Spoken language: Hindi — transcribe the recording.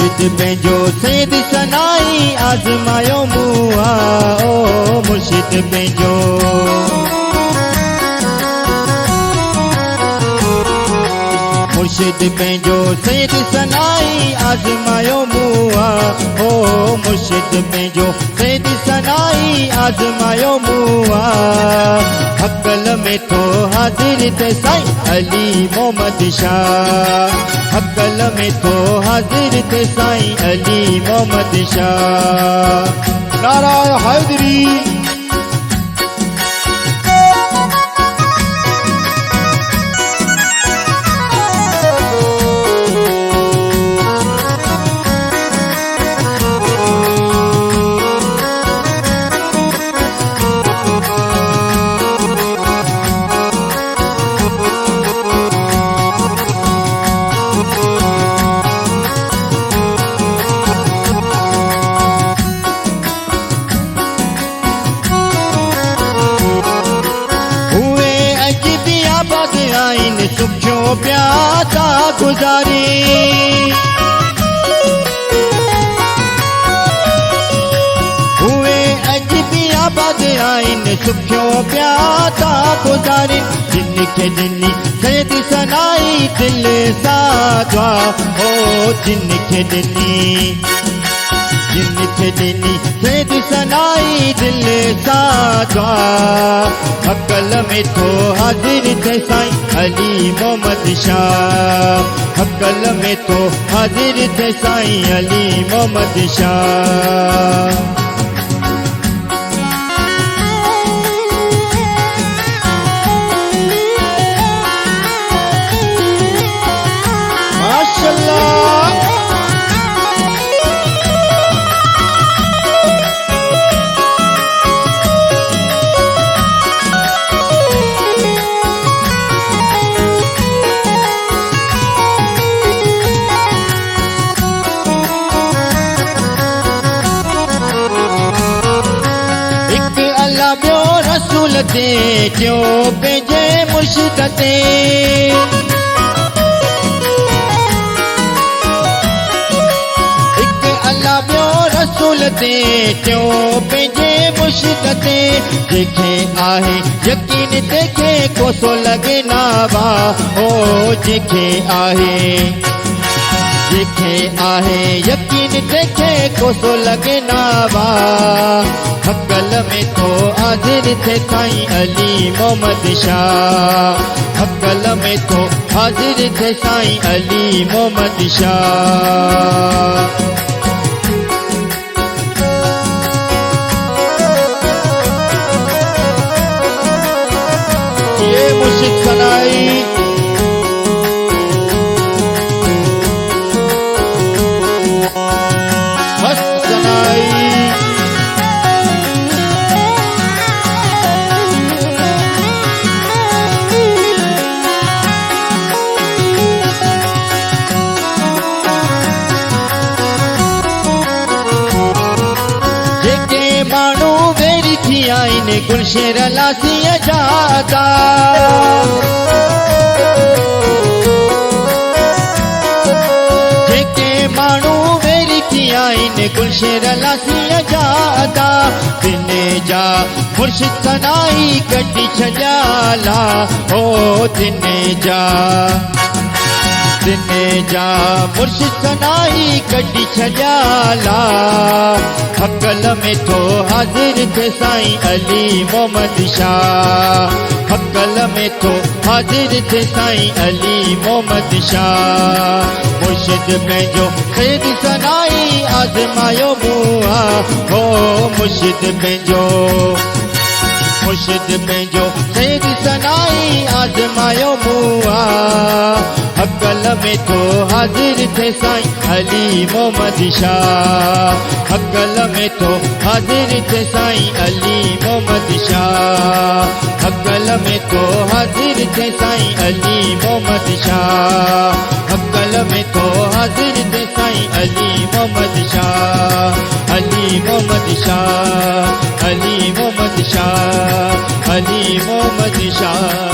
मुर्शिद पंहिंजो सैद सनाई आज़मायो मुआ ओ मुर्शिद पंहिंजो मुर्शिद पंहिंजो सैद सनाई आज़मायो मुआ ओ मुर्शिद पंहिंजो सैद सनाई आज़मायो मुआ हक़ल में तो हाज़िर थे साईं अली मोहम्मद शाह हक़ल में तो हाज़िर थे साईं अली मोहम्मद शाह नारा हैदरी सुखो प्यादा गुजारी हुए अज भी आबाद आइन सुखो प्यादा गुजारी जिनके दिनी सैद सनाई दिल साधवा हो जिनके दिनी सैद सनाई दिल साधवा हक़ल में तो हाज़िर थे साईं अली मोहम्मद शाह हक़ल में तो हाज़िर थे साईं अली मोहम्मद शाह माशाअल्लाह रसूल ते जो पंहिंजे मुर्शिद ते हिकु अल्लाह ॿियो रसूल ते जो पंहिंजे मुर्शिद ते जंहिंखे आहे यकीन तंहिंखे कोसो लॻे ना वा ओ जंहिंखे आहे यकीन तंहिंखे कोसो लॻे ना वा हक़ल में तो हाज़िर थे साईं अली मोहम्मद शाह हक़ल में तो हाज़िर थे साईं अली मोहम्मद शाह ये मुर्शिद सनाई आईने गुलशेर लासिया जाता जेके मानू मेरी थी आईने गुलशेर लासिया जाता दिन जा मुर्शिद सनाई कटी छजाला ओ दिन जा मुर्शिद सनाई कटी छजाला हक़ल में तो हाज़िर थे साईं अली मोहम्मद शाह हक़ल में तो हाज़िर थे साईं अली मोहम्मद शाह मुर्शिद पंहिंजो सैद सनाई आज़मायो मुआ हो मुर्शिद पंहिंजो सैद सनाई आज़मायो मुआ हक़ल में तो हाज़िर थे साईं अली मोहम्मद शाह हक़ल में तो हाज़िर थे साईं अली मोहम्मद शाह हक़ल में तो हाज़िर थे साईं अली मोहम्मद शाह हक़ल में तो हाज़िर थे साईं अली मोहम्मद शाह अली मोहम्मद शाह अली मोहम्मद शाह अली मोहम्मद शाह।